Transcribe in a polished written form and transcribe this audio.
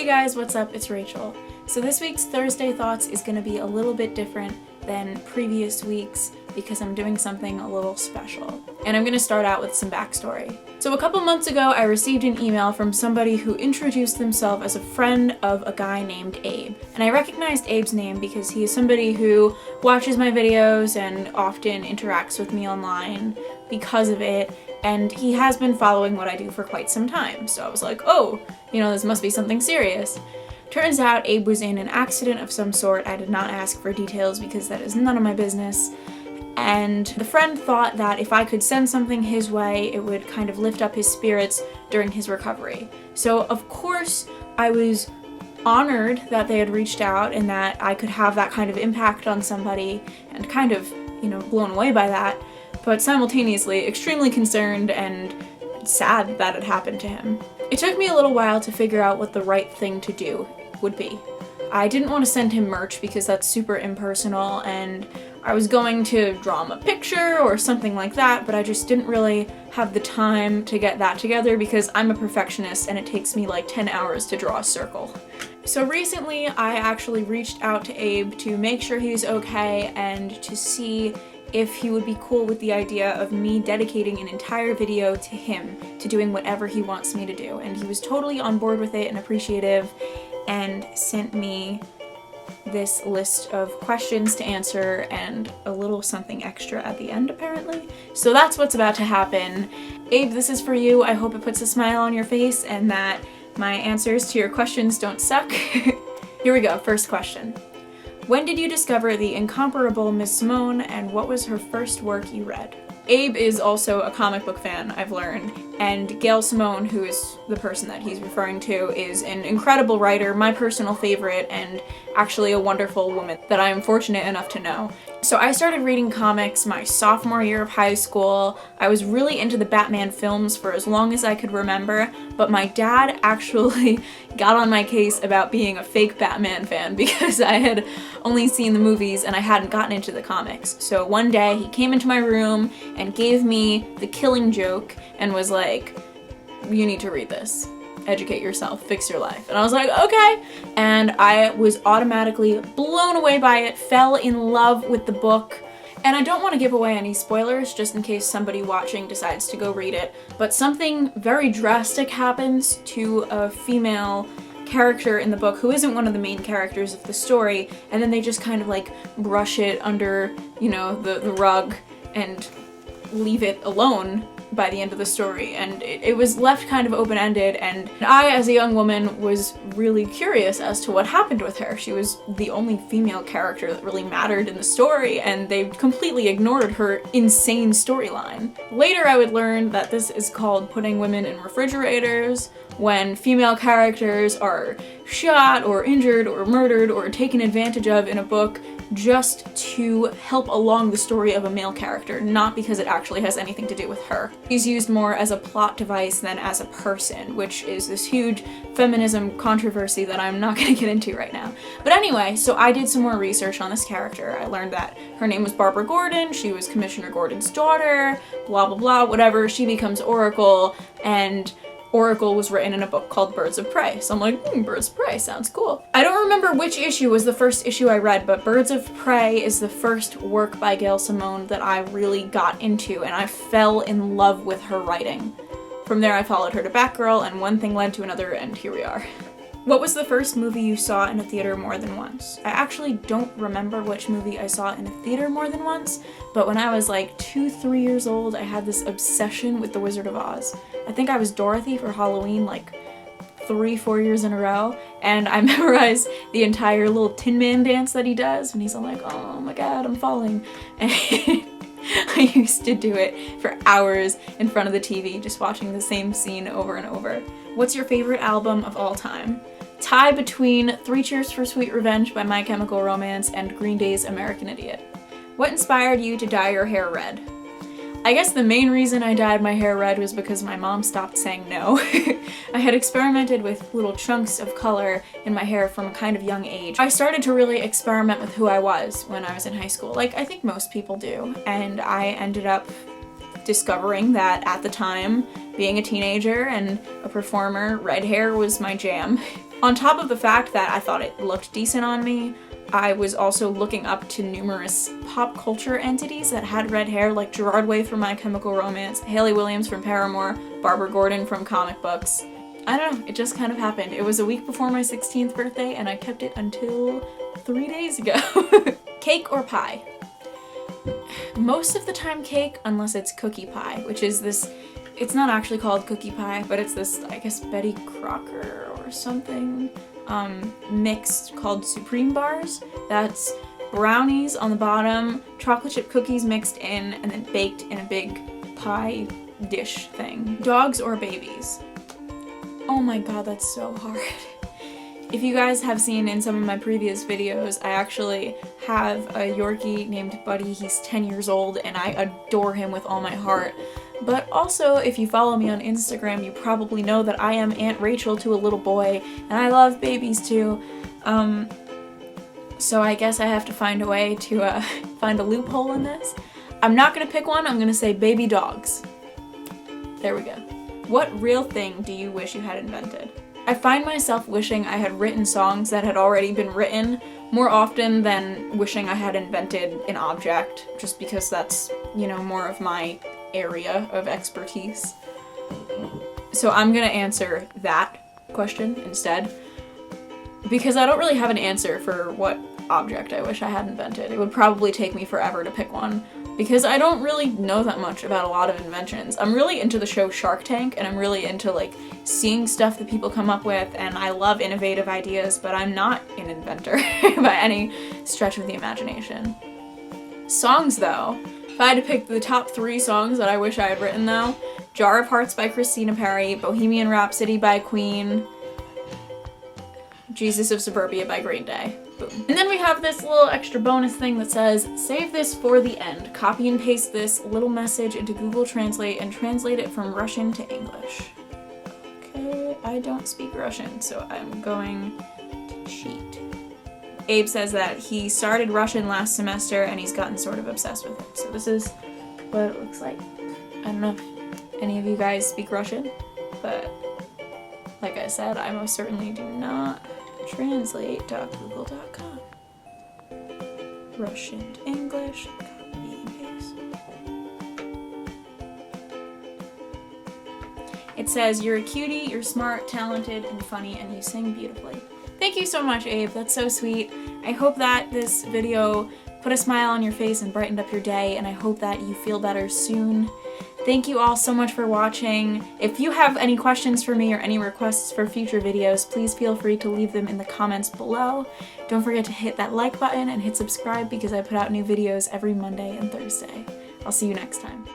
Hey guys, what's up? It's Rachel. So this week's Thursday Thoughts is going to be a little bit different than previous weeks because I'm doing something a little special. And I'm going to start out with some backstory. So a couple months ago, I received an email from somebody who introduced themselves as a friend of a guy named Abe. And I recognized Abe's name because he is somebody who watches my videos and often interacts with me online because of it. And he has been following what I do for quite some time. So I was like, oh, this must be something serious. Turns out Abe was in an accident of some sort. I did not ask for details because that is none of my business. And the friend thought that if I could send something his way, it would kind of lift up his spirits during his recovery. So of course, I was honored that they had reached out and that I could have that kind of impact on somebody and kind of, blown away by that. But simultaneously extremely concerned and sad that it happened to him. It took me a little while to figure out what the right thing to do would be. I didn't want to send him merch because that's super impersonal, and I was going to draw him a picture or something like that, but I just didn't really have the time to get that together because I'm a perfectionist and it takes me like 10 hours to draw a circle. So recently I actually reached out to Abe to make sure he's okay and to see if he would be cool with the idea of me dedicating an entire video to him, to doing whatever he wants me to do. And he was totally on board with it and appreciative and sent me this list of questions to answer and a little something extra at the end, apparently. So that's what's about to happen. Abe, this is for you. I hope it puts a smile on your face and that my answers to your questions don't suck. Here we go, first question. When did you discover the incomparable Miss Simone, and what was her first work you read? Abe is also a comic book fan, I've learned, and Gail Simone, who is the person that he's referring to, is an incredible writer, my personal favorite, and actually a wonderful woman that I am fortunate enough to know. So I started reading comics my sophomore year of high school. I was really into the Batman films for as long as I could remember, but my dad actually got on my case about being a fake Batman fan because I had only seen the movies and I hadn't gotten into the comics. So one day he came into my room and gave me The Killing Joke and was like, you need to read this. Educate yourself, fix your life. And I was like, okay. And I was automatically blown away by it, fell in love with the book. And I don't want to give away any spoilers just in case somebody watching decides to go read it, but something very drastic happens to a female character in the book who isn't one of the main characters of the story, and then they just kind of like brush it under, the rug and leave it alone by the end of the story, and it was left kind of open-ended, and I, as a young woman, was really curious as to what happened with her. She was the only female character that really mattered in the story, and they completely ignored her insane storyline. Later I would learn that this is called putting women in refrigerators, when female characters are shot or injured or murdered or taken advantage of in a book just to help along the story of a male character, not because it actually has anything to do with her. She's used more as a plot device than as a person, which is this huge feminism controversy that I'm not going to get into right now. But anyway, so I did some more research on this character. I learned that her name was Barbara Gordon, she was Commissioner Gordon's daughter, blah blah blah, whatever. She becomes Oracle, and Oracle was written in a book called Birds of Prey. So I'm like, Birds of Prey sounds cool. I don't remember which issue was the first issue I read, but Birds of Prey is the first work by Gail Simone that I really got into, and I fell in love with her writing. From there I followed her to Batgirl, and one thing led to another, and here we are. What was the first movie you saw in a theater more than once? I actually don't remember which movie I saw in a theater more than once, but when I was like 2-3 years old, I had this obsession with The Wizard of Oz. I think I was Dorothy for Halloween like 3-4 years in a row, and I memorized the entire little Tin Man dance that he does when he's all like, oh my god, I'm falling. And I used to do it for hours in front of the TV, just watching the same scene over and over. What's your favorite album of all time? Tie between Three Cheers for Sweet Revenge by My Chemical Romance and Green Day's American Idiot. What inspired you to dye your hair red? I guess the main reason I dyed my hair red was because my mom stopped saying no. I had experimented with little chunks of color in my hair from a kind of young age. I started to really experiment with who I was when I was in high school, like I think most people do, and I ended up discovering that at the time, being a teenager and a performer, red hair was my jam. On top of the fact that I thought it looked decent on me, I was also looking up to numerous pop culture entities that had red hair, like Gerard Way from My Chemical Romance, Hayley Williams from Paramore, Barbara Gordon from comic books. I don't know, it just kind of happened. It was a week before my 16th birthday and I kept it until 3 days ago. Cake or pie? Most of the time cake, unless it's cookie pie, which is this, it's not actually called cookie pie, but it's this, I guess, Betty Crocker or something, mixed called Supreme Bars. That's brownies on the bottom, chocolate chip cookies mixed in, and then baked in a big pie dish thing. Dogs or babies? Oh my god, that's so hard. If you guys have seen in some of my previous videos, I actually have a Yorkie named Buddy. He's 10 years old and I adore him with all my heart. But also, if you follow me on Instagram, you probably know that I am Aunt Rachel to a little boy, and I love babies too. So I guess I have to find a way to find a loophole in this. I'm not gonna pick one, I'm gonna say baby dogs. There we go. What real thing do you wish you had invented? I find myself wishing I had written songs that had already been written more often than wishing I had invented an object, just because that's, you know, more of my area of expertise. So I'm gonna answer that question instead, because I don't really have an answer for what object I wish I had invented. It would probably take me forever to pick one, because I don't really know that much about a lot of inventions. I'm really into the show Shark Tank, and I'm really into like seeing stuff that people come up with, and I love innovative ideas, but I'm not an inventor by any stretch of the imagination. Songs though, if I had to pick the top 3 songs that I wish I had written though, Jar of Hearts by Christina Perri, Bohemian Rhapsody by Queen, Jesus of Suburbia by Green Day. Boom. And then we have this little extra bonus thing that says, save this for the end. Copy and paste this little message into Google Translate and translate it from Russian to English. Okay, I don't speak Russian, so I'm going to cheat. Abe says that he started Russian last semester and he's gotten sort of obsessed with it. So this is what it looks like. I don't know if any of you guys speak Russian, but like I said, I most certainly do not. Translate.google.com. Russian to English, copy and paste. It says, you're a cutie, you're smart, talented, and funny, and you sing beautifully. Thank you so much, Abe. That's so sweet. I hope that this video put a smile on your face and brightened up your day, and I hope that you feel better soon. Thank you all so much for watching. If you have any questions for me or any requests for future videos, please feel free to leave them in the comments below. Don't forget to hit that like button and hit subscribe because I put out new videos every Monday and Thursday. I'll see you next time.